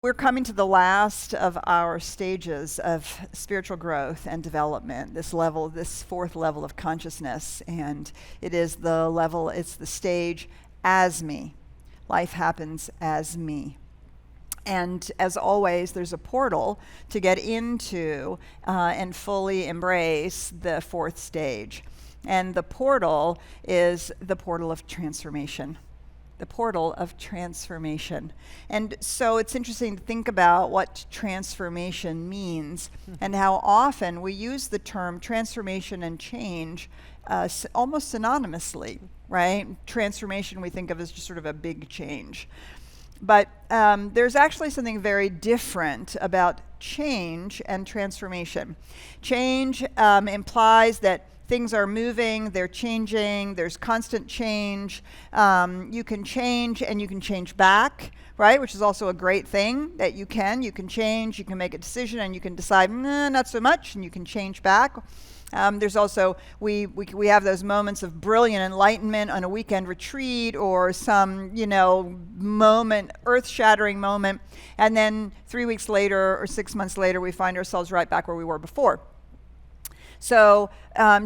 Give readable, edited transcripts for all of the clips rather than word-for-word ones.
We're coming to the last of our stages of spiritual growth and development, this fourth level of consciousness, and it's the stage as me. Life happens as me. And as always, there's a portal to get into and fully embrace the fourth stage. And the portal is the portal of transformation. The portal of transformation. And so it's interesting to think about what transformation means and how often we use the term transformation and change almost synonymously, right? Transformation we think of as just sort of a big change. But there's actually something very different about change and transformation. Change implies that things are moving, they're changing, there's constant change. You can change and you can change back, right? Which is also a great thing that you can change, you can make a decision and you can decide, not so much, and you can change back. There's also, we have those moments of brilliant enlightenment on a weekend retreat or some, moment, earth-shattering moment, and then 3 weeks later or 6 months later, we find ourselves right back where we were before. So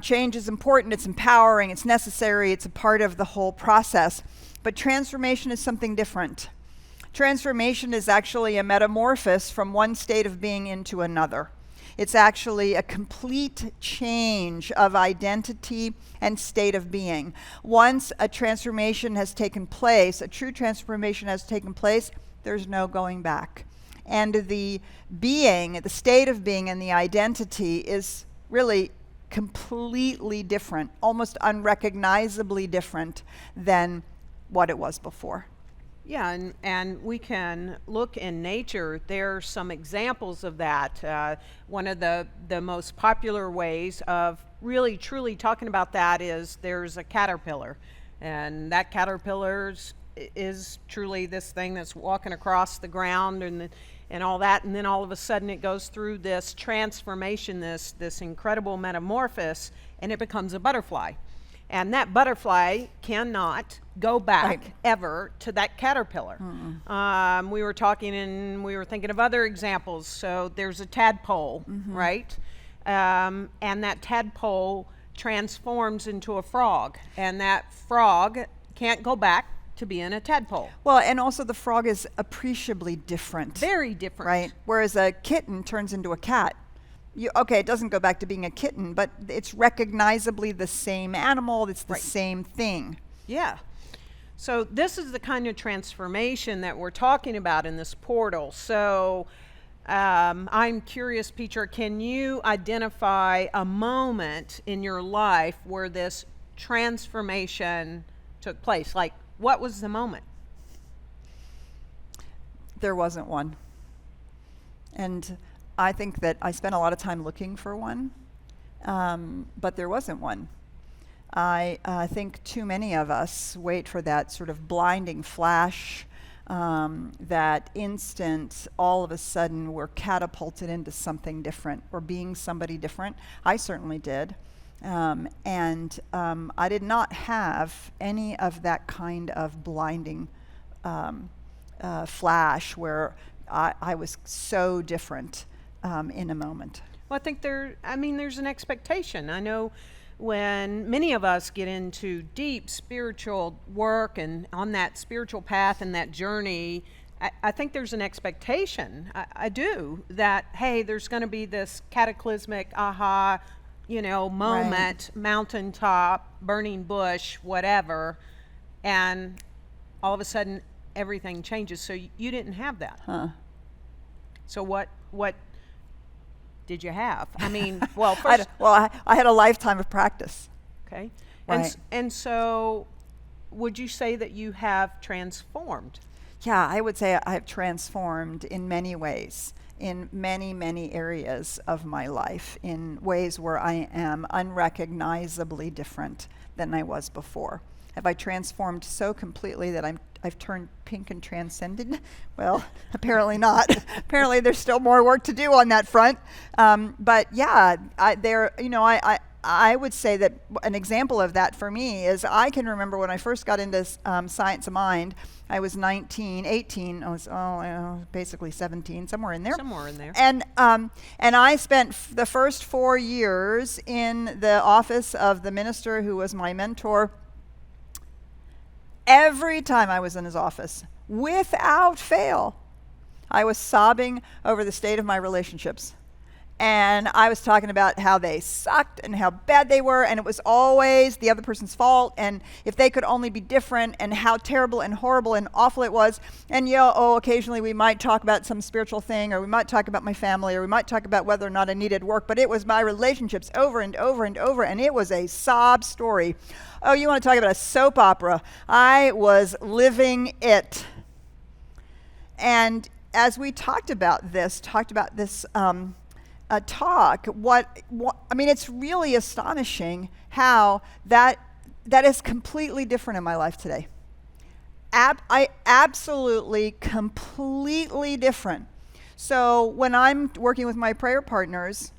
change is important, it's empowering, it's necessary, it's a part of the whole process. But transformation is something different. Transformation is actually a metamorphosis from one state of being into another. It's actually a complete change of identity and state of being. Once a transformation has taken place, a true transformation has taken place, there's no going back. And the state of being and the identity is really completely different, almost unrecognizably different than what it was before. Yeah, and we can look in nature. There are some examples of that. One of the most popular ways of really truly talking about that is there's a caterpillar, and that caterpillar is truly this thing that's walking across the ground and all that, and then all of a sudden it goes through this transformation, this incredible metamorphosis, and it becomes a butterfly. And that butterfly cannot go back ever to that caterpillar. We were talking and we were thinking of other examples. So there's a tadpole, right? And that tadpole transforms into a frog, and that frog can't go back to being a tadpole. Well, and also the frog is appreciably different. Very different. Right? Whereas a kitten turns into a cat. It doesn't go back to being a kitten, but it's recognizably the same animal, it's the same thing. Yeah. So this is the kind of transformation that we're talking about in this portal. So I'm curious, Petra, can you identify a moment in your life where this transformation took place? Like, what was the moment? There wasn't one. And I think that I spent a lot of time looking for one, but there wasn't one. I think too many of us wait for that sort of blinding flash, that instant, all of a sudden we're catapulted into something different, or being somebody different. I certainly did. And I did not have any of that kind of blinding flash where I was so different in a moment. Well, I think there's an expectation. I know when many of us get into deep spiritual work and on that spiritual path and that journey, I think there's an expectation. I do, that, hey, there's going to be this cataclysmic aha, moment, mountaintop, burning bush, whatever, and all of a sudden everything changes. So you didn't have that. So what did you have? I mean, well, first, I had a lifetime of practice. Okay. Right. And so would you say that you have transformed? Yeah, I would say I have transformed in many ways, in many, many areas of my life, in ways where I am unrecognizably different than I was before. Have I transformed so completely that I've turned pink and transcended? Well, apparently not. Apparently there's still more work to do on that front. But yeah, I would say that an example of that for me is I can remember when I first got into Science of Mind. I was 19, 18. I was basically 17, somewhere in there. Somewhere in there. And I spent the first 4 years in the office of the minister who was my mentor. Every time I was in his office, without fail, I was sobbing over the state of my relationships. And I was talking about how they sucked and how bad they were, and it was always the other person's fault, and if they could only be different, and how terrible and horrible and awful it was. And occasionally we might talk about some spiritual thing, or we might talk about my family, or we might talk about whether or not I needed work, but it was my relationships over and over and over, and it was a sob story. Oh, you want to talk about a soap opera? I was living it. And as we talked about this talk, it's really astonishing how that is completely different in my life today. Absolutely, completely different. So when I'm working with my prayer partners,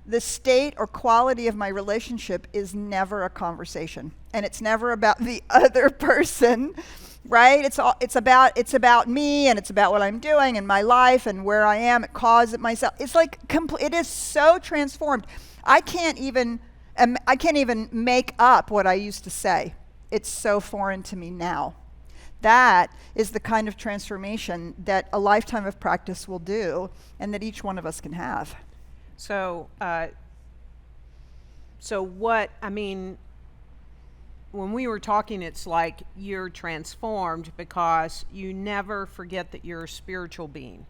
the state or quality of my relationship is never a conversation, and it's never about the other person. Right? It's about me, and it's about what I'm doing and my life and where I am, cause it myself. It's like it is so transformed. I can't even make up what I used to say. It's so foreign to me now. That is the kind of transformation that a lifetime of practice will do, and that each one of us can have. When we were talking, it's like you're transformed because you never forget that you're a spiritual being.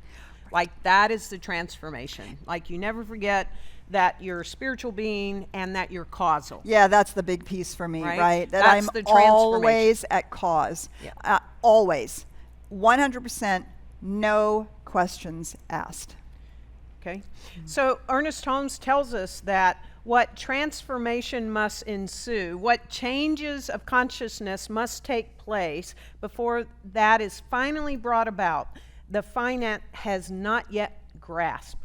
Like, that is the transformation. Like, you never forget that you're a spiritual being and that you're causal. Yeah, that's the big piece for me, right? That That's I'm the transformation. always at cause. Yeah. Always. 100%, no questions asked. Okay. So Ernest Holmes tells us that what transformation must ensue, what changes of consciousness must take place before that is finally brought about, the finite has not yet grasped.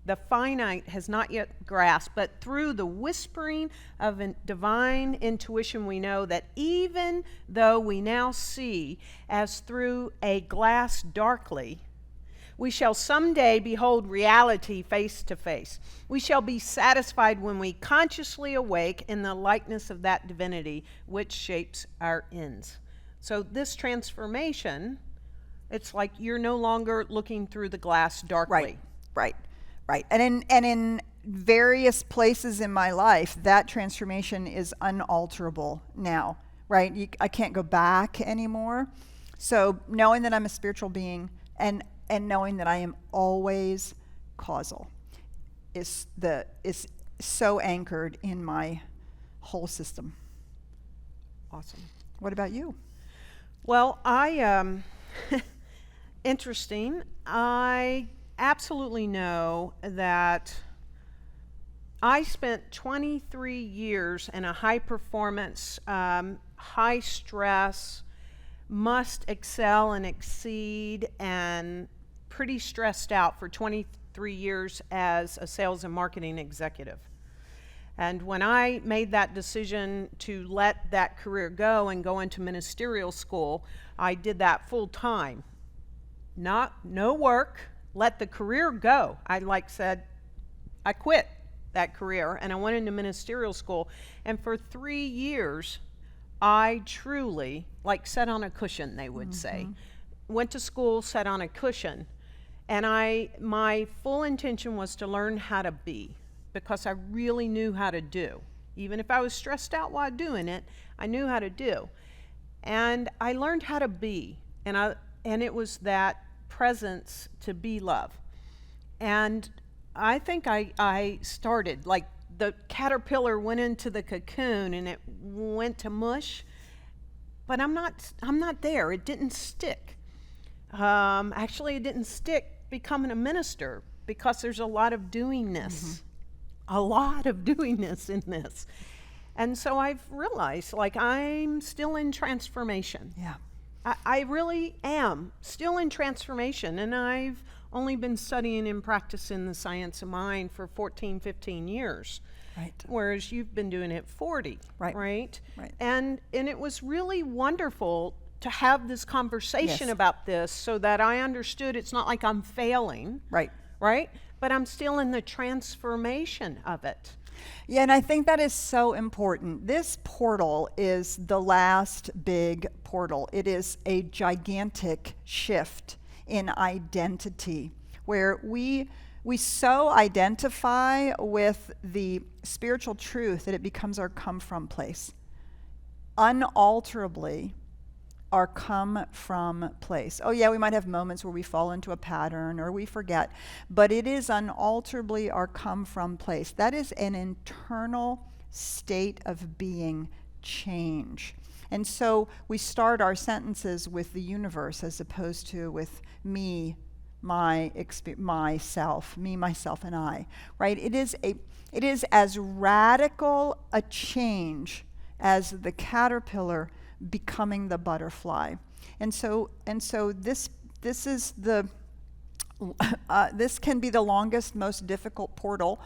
The finite has not yet grasped, but through the whispering of divine intuition, we know that even though we now see as through a glass darkly, we shall someday behold reality face to face. We shall be satisfied when we consciously awake in the likeness of that divinity which shapes our ends. So this transformation, it's like you're no longer looking through the glass darkly. Right. And in various places in my life, that transformation is unalterable now, right? I can't go back anymore. So knowing that I'm a spiritual being and knowing that I am always causal is so anchored in my whole system. Awesome. What about you? Well, interesting. I absolutely know that I spent 23 years in a high performance, high stress, must excel and exceed, and pretty stressed out for 23 years as a sales and marketing executive. And when I made that decision to let that career go and go into ministerial school, I did that full time. No work, let the career go. I said, I quit that career and I went into ministerial school. And for 3 years, I truly, sat on a cushion, they would say. Went to school, sat on a cushion. And my full intention was to learn how to be, because I really knew how to do. Even if I was stressed out while doing it, I knew how to do. And I learned how to be. And it was that presence to be love. And I think I started, the caterpillar went into the cocoon and it went to mush, but I'm not there. It didn't stick. Actually, it didn't stick becoming a minister, because there's a lot of doingness, a lot of doingness in this. And so I've realized, I'm still in transformation. Yeah. I really am still in transformation, and I've only been studying and practicing the science of mind for 14, 15 years. Right. whereas you've been doing it 40, Right. right? Right. And it was really wonderful to have this conversation Yes. about this so that I understood it's not like I'm failing, Right. right? But I'm still in the transformation of it. Yeah, and I think that is so important. This portal is the last big portal. It is a gigantic shift in identity where we so identify with the spiritual truth that it becomes our come from place. Unalterably, our come from place. Oh yeah, we might have moments where we fall into a pattern or we forget, but it is unalterably our come from place. That is an internal state of being change. And so we start our sentences with the universe as opposed to with me, myself, me, myself, and I, right? It is as radical a change as the caterpillar becoming the butterfly. And so this is the this can be the longest, most difficult portal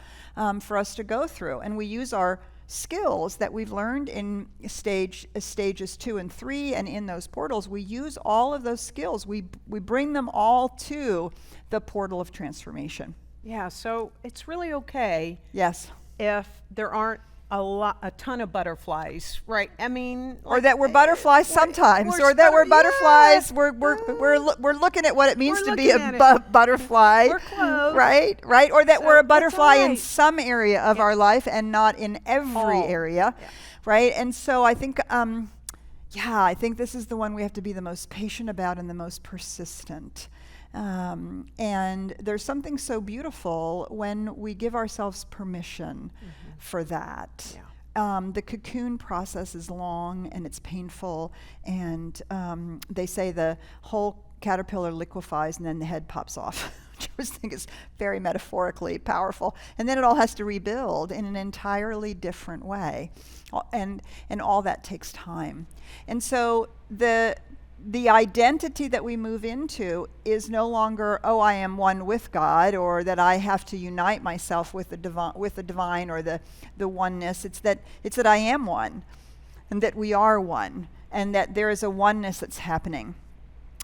for us to go through. And we use our skills that we've learned in stages 2 and 3, and in those portals, we use all of those skills. We bring them all to the portal of transformation. Yeah, so it's really okay Yes. if there aren't a ton of butterflies, right? I mean, Or that we're butterflies sometimes, or that we're butterflies. We're looking at what it means to be a butterfly, We're close. right? Or that we're a that's butterfly in right. some area of our life and not in every All. area, Yeah. right? And so I think, I think this is the one we have to be the most patient about and the most persistent. And there's something so beautiful when we give ourselves permission for that. Yeah. The cocoon process is long and it's painful, and they say the whole caterpillar liquefies and then the head pops off, which I think is very metaphorically powerful. And then it all has to rebuild in an entirely different way. And all that takes time. And so the identity that we move into is no longer, oh, I am one with God, or that I have to unite myself with the divine or the oneness. It's that I am one, and that we are one, and that there is a oneness that's happening.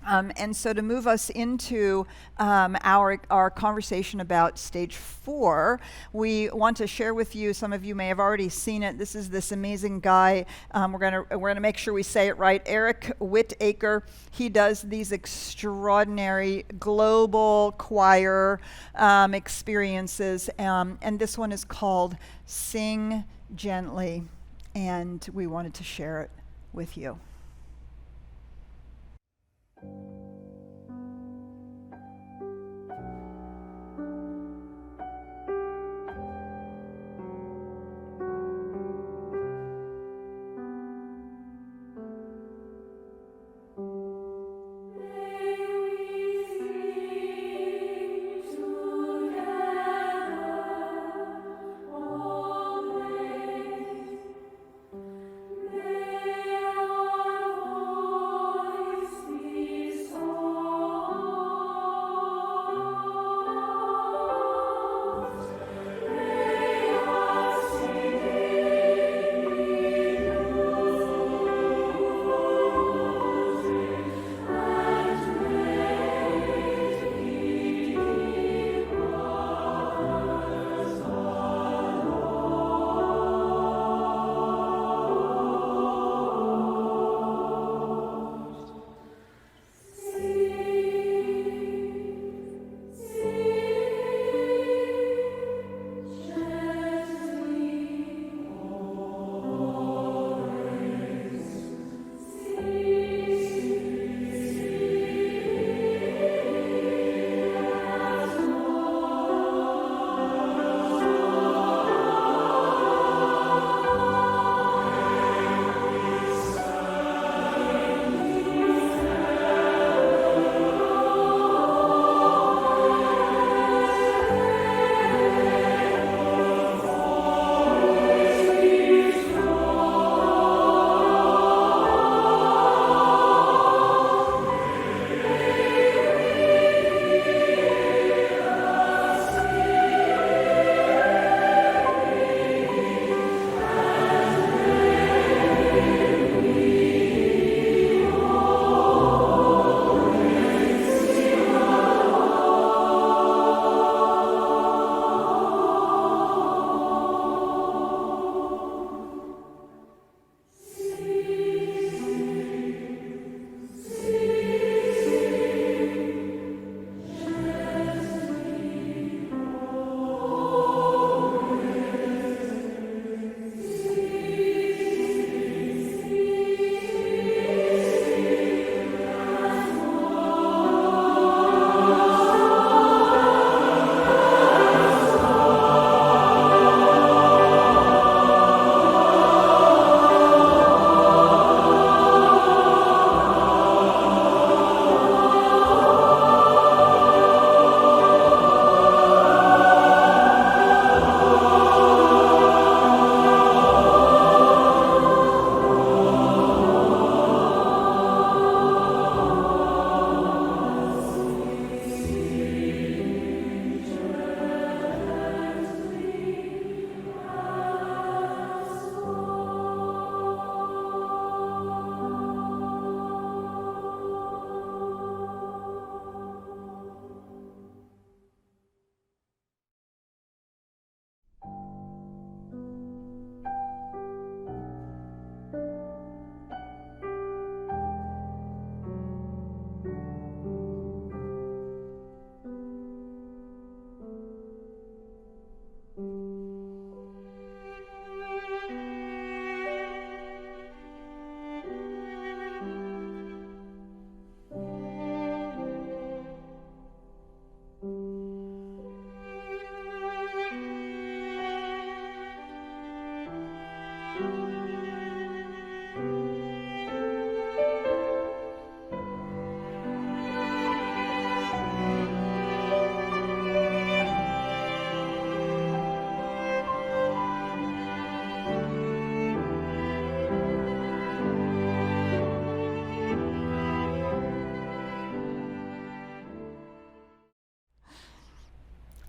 And so to move us into our conversation about stage 4, we want to share with you, some of you may have already seen it, this is this amazing guy, we're gonna make sure we say it right, Eric Whitaker. He does these extraordinary global choir experiences, and this one is called Sing Gently, and we wanted to share it with you.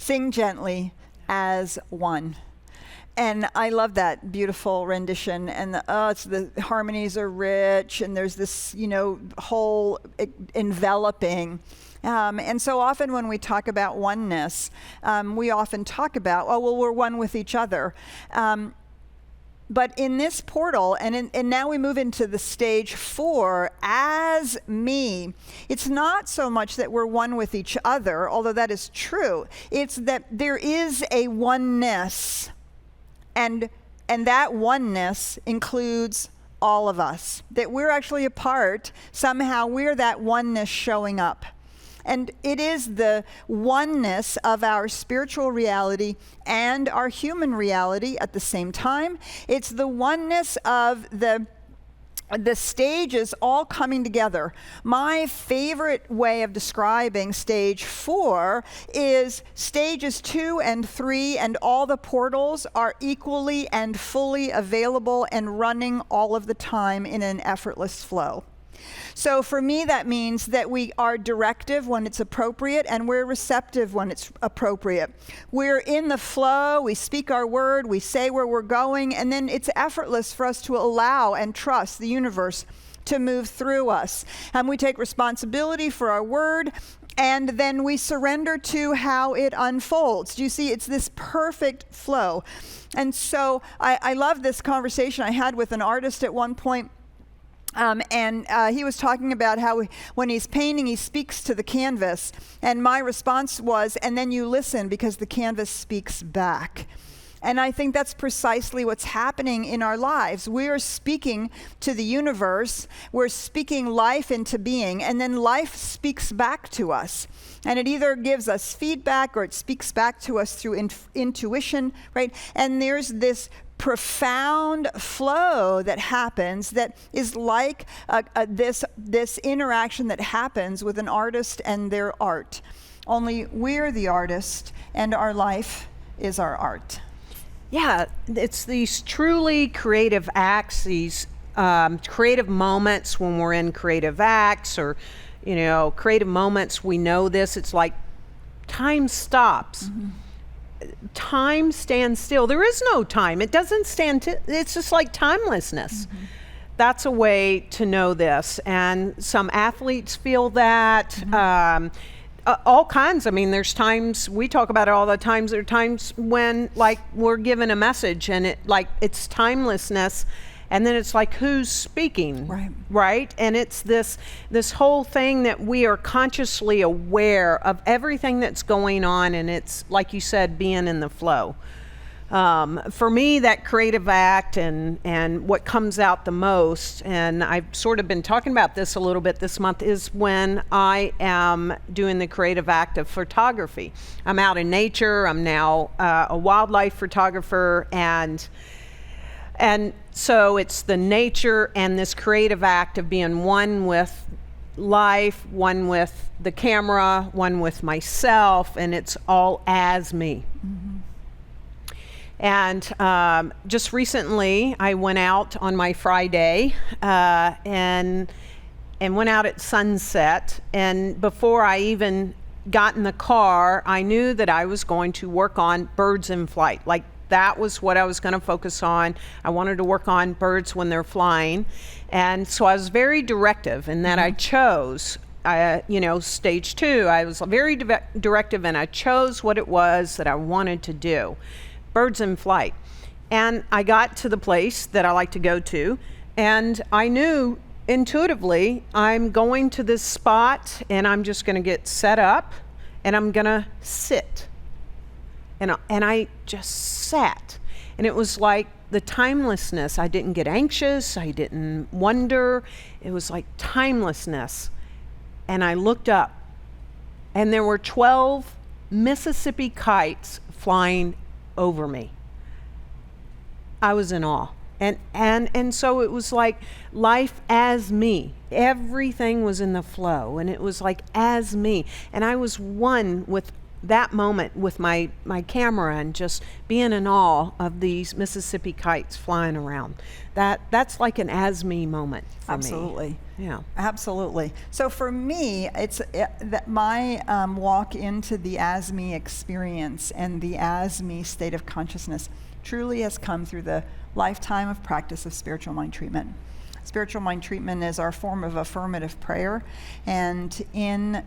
Sing gently as one. And I love that beautiful rendition, and the harmonies are rich, and there's this, whole enveloping. And so often when we talk about oneness, we often talk about, we're one with each other. But in this portal, and now we move into the stage 4, as me, it's not so much that we're one with each other, although that is true. It's that there is a oneness. And that oneness includes all of us, that we're actually a part, somehow we're that oneness showing up. And it is the oneness of our spiritual reality and our human reality at the same time. It's the oneness of the stages all coming together. My favorite way of describing stage 4 is stages 2 and 3, and all the portals are equally and fully available and running all of the time in an effortless flow. So for me, that means that we are directive when it's appropriate, and we're receptive when it's appropriate. We're in the flow, we speak our word, we say where we're going, and then it's effortless for us to allow and trust the universe to move through us. And we take responsibility for our word, and then we surrender to how it unfolds. Do you see? It's this perfect flow. And so I love this conversation I had with an artist at one point. And he was talking about how when he's painting, he speaks to the canvas. And my response was, and then you listen because the canvas speaks back. And I think that's precisely what's happening in our lives. We are speaking to the universe. We're speaking life into being. And then life speaks back to us. And it either gives us feedback or it speaks back to us through intuition, right? And there's this profound flow that happens that is like this interaction that happens with an artist and their art. Only we're the artist and our life is our art. Yeah, it's these truly creative acts, these creative moments when we're in creative acts or, creative moments. We know this. It's like time stops. Mm-hmm. Time stands still. There is no time. It doesn't stand. It's just like timelessness. Mm-hmm. That's a way to know this. And some athletes feel that. Mm-hmm. All kinds. I mean, there's times, we talk about it all the times. There are times when, we're given a message and it's timelessness. And then it's like, who's speaking? Right? And it's this whole thing that we are consciously aware of everything that's going on. And it's, like you said, being in the flow. For me, that creative act and what comes out the most, and I've sort of been talking about this a little bit this month, is when I am doing the creative act of photography. I'm out in nature. I'm now a wildlife photographer, and so it's the nature and this creative act of being one with life, one with the camera, one with myself, and it's all as me. Mm-hmm. And just recently, I went out on my Friday and went out at sunset. And before I even got in the car, I knew that I was going to work on birds in flight. That was what I was going to focus on. I wanted to work on birds when they're flying. And so I was very directive in that I chose, stage 2. I was very directive, and I chose what it was that I wanted to do. Birds in flight. And I got to the place that I like to go to, and I knew intuitively I'm going to this spot and I'm just going to get set up and I'm going to sit. And I just sat. And it was like the timelessness. I didn't get anxious. I didn't wonder. It was like timelessness. And I looked up, and there were 12 Mississippi kites flying over me. I was in awe. And so it was like life as me. Everything was in the flow, and it was like as me. And I was one with that moment with my camera and just being in awe of these Mississippi kites flying around. That's like an as-me moment for Absolutely. me. Yeah. Absolutely. So for me, it's that my walk into the as-me experience and the as-me state of consciousness truly has come through the lifetime of practice of spiritual mind treatment. Spiritual mind treatment is our form of affirmative prayer, and in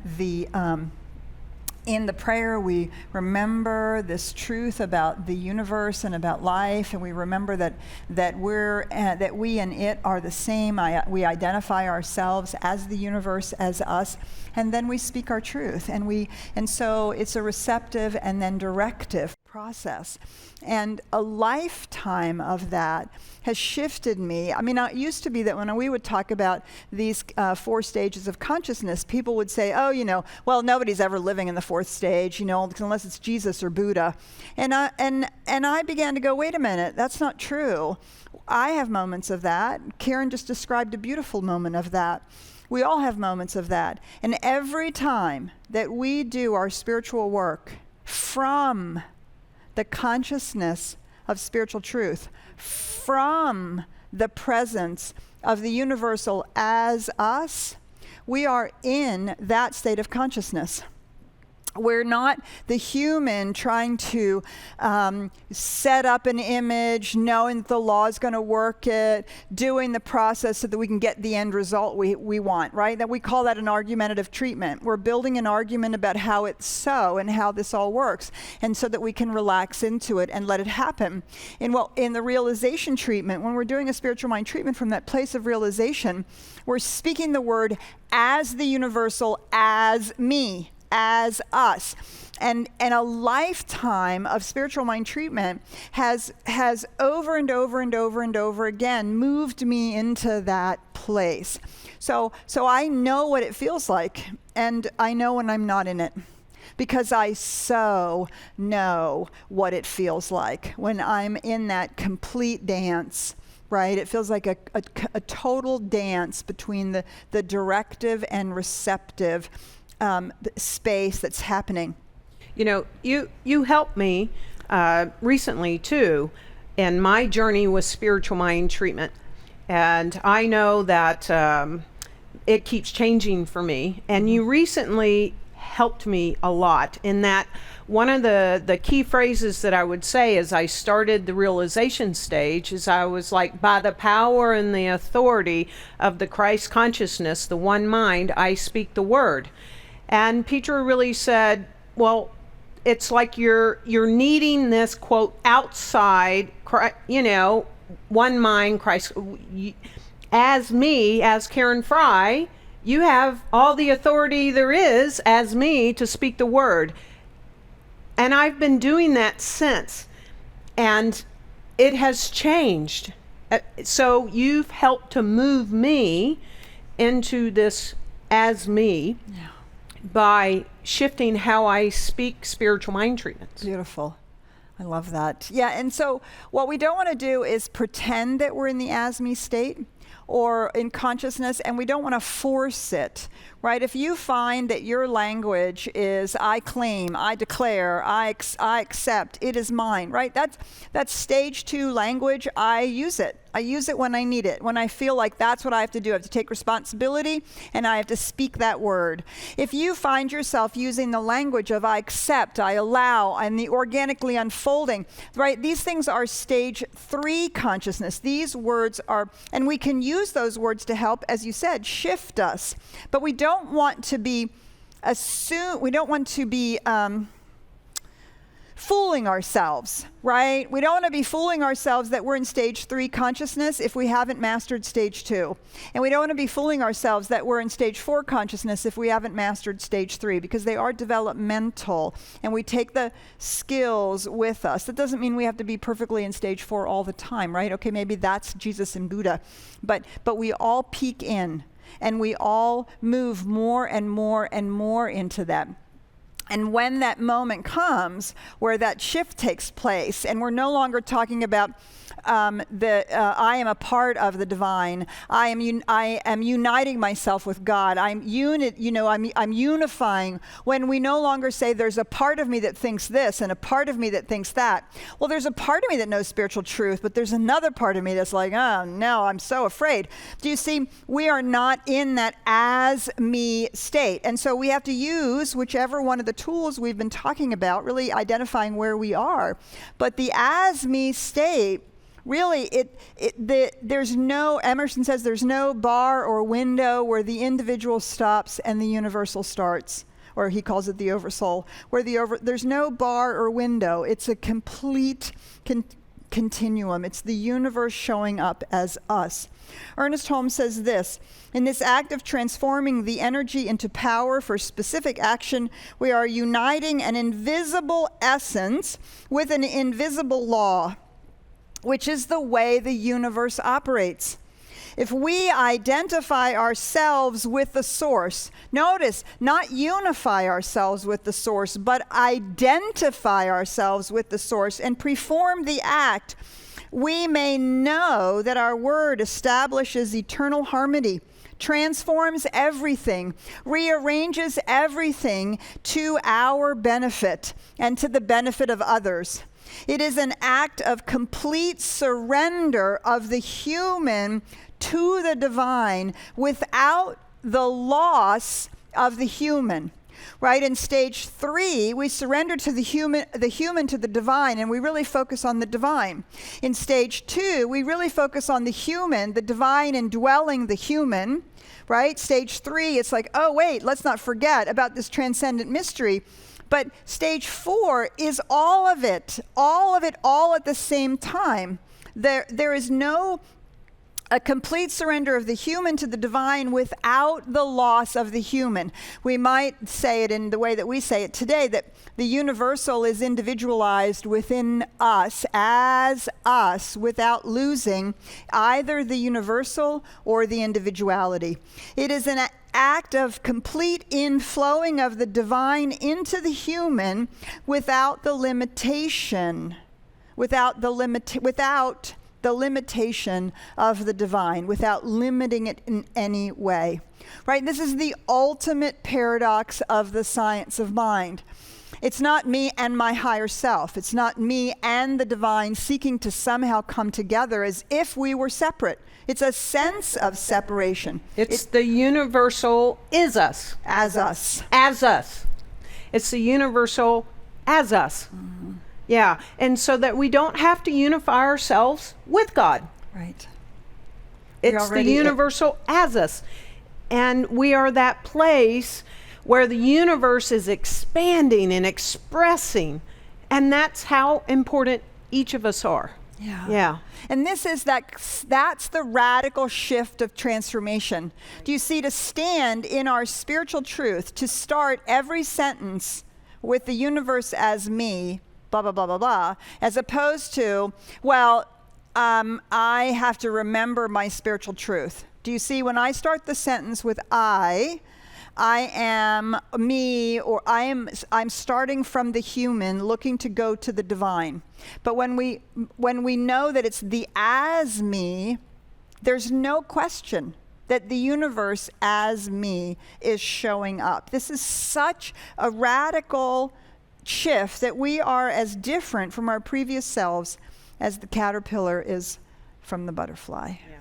the prayer, we remember this truth about the universe and about life, and we remember that we and it are the same. We identify ourselves as the universe, as us, and then we speak our truth. And so it's a receptive and then directive process. And a lifetime of that has shifted me. I mean, it used to be that when we would talk about these 4 stages of consciousness, people would say, oh, well, nobody's ever living in the 4th stage, unless it's Jesus or Buddha. And I began to go, wait a minute, that's not true. I have moments of that. Karen just described a beautiful moment of that. We all have moments of that. And every time that we do our spiritual work from the consciousness of spiritual truth, from the presence of the universal as us, we are in that state of consciousness. We're not the human trying to set up an image, knowing that the law is going to work it, doing the process so that we can get the end result we want, right? That we call that an argumentative treatment. We're building an argument about how it's so and how this all works, and so that we can relax into it and let it happen. In the realization treatment, when we're doing a spiritual mind treatment from that place of realization, we're speaking the word as the universal, as me, as us. And a lifetime of spiritual mind treatment has over and over and over and over again moved me into that place. So I know what it feels like, and I know when I'm not in it, because I so know what it feels like when I'm in that complete dance. Right? It feels like a total dance between the directive and receptive space that's happening. You helped me recently too in my journey with spiritual mind treatment, and I know that it keeps changing for me, and you recently helped me a lot in that. One of the key phrases that I would say as I started the realization stage is I was like, by the power and the authority of the Christ consciousness, the one mind, I speak the word. And Petra really said, well, it's like you're needing this, quote, outside, one mind, Christ. As me, as Karen Fry, you have all the authority there is, as me, to speak the word. And I've been doing that since. And it has changed. So you've helped to move me into this as me. Yeah. By shifting how I speak spiritual mind treatments. Beautiful. I love that. Yeah, and so what we don't want to do is pretend that we're in the as-me state or in consciousness, and we don't want to force it, right? If you find that your language is I claim, I declare, I accept, it is mine, right? That's stage 2 language. I use it. I use it when I need it, when I feel like that's what I have to do. I have to take responsibility, and I have to speak that word. If you find yourself using the language of I accept, I allow, and the organically unfolding, right? These things are stage 3 consciousness. These words are, and we can use those words to help, as you said, shift us. But we don't want to be fooling ourselves, right? We don't want to be fooling ourselves that we're in stage 3 consciousness if we haven't mastered stage 2. And we don't want to be fooling ourselves that we're in stage 4 consciousness if we haven't mastered stage 3, because they are developmental and we take the skills with us. That doesn't mean we have to be perfectly in stage 4 all the time, right? Okay, maybe that's Jesus and Buddha, but we all peek in and we all move more and more and more into that. And when that moment comes where that shift takes place and we're no longer talking about I am a part of the divine. I am uniting myself with God. I'm unifying. When we no longer say there's a part of me that thinks this and a part of me that thinks that. Well, there's a part of me that knows spiritual truth, but there's another part of me that's like, oh no, I'm so afraid. Do you see? We are not in that as me state. And so we have to use whichever one of the tools we've been talking about, really identifying where we are. But the as me state, really, Emerson says there's no bar or window where the individual stops and the universal starts, or he calls it the oversoul, where there's no bar or window. It's a complete continuum. It's the universe showing up as us. Ernest Holmes says this: in this act of transforming the energy into power for specific action, we are uniting an invisible essence with an invisible law, which is the way the universe operates. If we identify ourselves with the source, notice, not unify ourselves with the source, but identify ourselves with the source and perform the act, we may know that our word establishes eternal harmony, transforms everything, rearranges everything to our benefit and to the benefit of others. It is an act of complete surrender of the human to the divine without the loss of the human. Right? In stage 3, we surrender to the human to the divine, and we really focus on the divine. In stage 2, we really focus on the human, the divine indwelling the human. Right? Stage 3, it's like, oh wait, let's not forget about this transcendent mystery. But stage 4 is all of it, all at the same time. There is a complete surrender of the human to the divine without the loss of the human. We might say it in the way that we say it today, that the universal is individualized within us, as us, without losing either the universal or the individuality. It is an act of complete inflowing of the divine into the human without the limitation, without the limitation of the divine, without limiting it in any way. Right? This is the ultimate paradox of the science of mind. It's not me and my higher self. It's not me and the divine seeking to somehow come together as if we were separate. It's a sense of separation. It's the universal is us. As us. As us. It's the universal as us. Mm-hmm. Yeah, and so that we don't have to unify ourselves with God. Right. It's the universal as us. And we are that place where the universe is expanding and expressing. And that's how important each of us are. Yeah. And that's the radical shift of transformation. Do you see? To stand in our spiritual truth, to start every sentence with the universe as me, blah, blah, blah, blah, blah, as opposed to, I have to remember my spiritual truth. Do you see? When I start the sentence with I am me, or I'm starting from the human, looking to go to the divine. But when we know that it's the as me, there's no question that the universe as me is showing up. This is such a radical shift that we are as different from our previous selves as the caterpillar is from the butterfly. Yeah.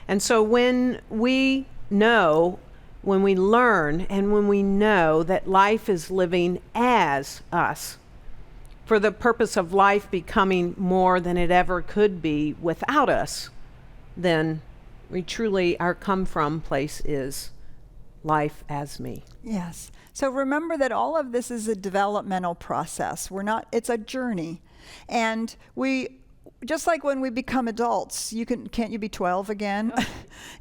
And so when we learn and when we know that life is living as us, for the purpose of life becoming more than it ever could be without us, then we truly, our come from place is life as me. Yes. So remember that all of this is a developmental process. It's a journey. And just like when we become adults, can't you be 12 again?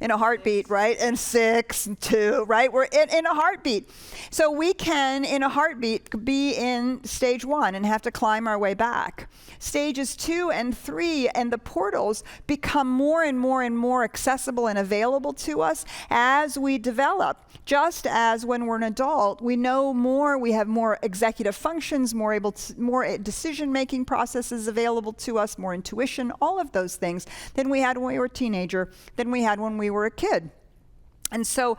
In a heartbeat, right? And 6 and 2, right? We're in a heartbeat. So we can, in a heartbeat, be in stage 1 and have to climb our way back. Stages 2 and 3 and the portals become more and more and more accessible and available to us as we develop. Just as when we're an adult, we know more, we have more executive functions, more decision-making processes available to us, more intuition, all of those things, than we had when we were a teenager, than we had when we were a kid. And so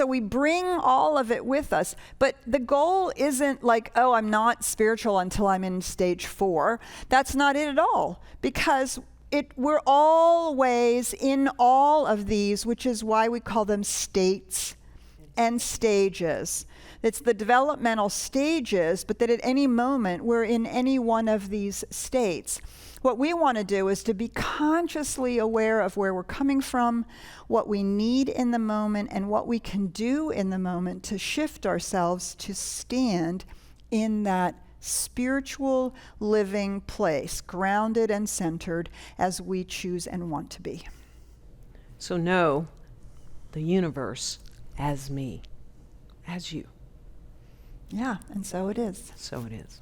we bring all of it with us, but the goal isn't like, oh, I'm not spiritual until I'm in stage 4. That's not it at all, because we're always in all of these, which is why we call them states and stages. It's the developmental stages, but that at any moment we're in any one of these states. What we want to do is to be consciously aware of where we're coming from, what we need in the moment, and what we can do in the moment to shift ourselves to stand in that spiritual living place, grounded and centered as we choose and want to be. So know the universe as me, as you. Yeah, and so it is. So it is.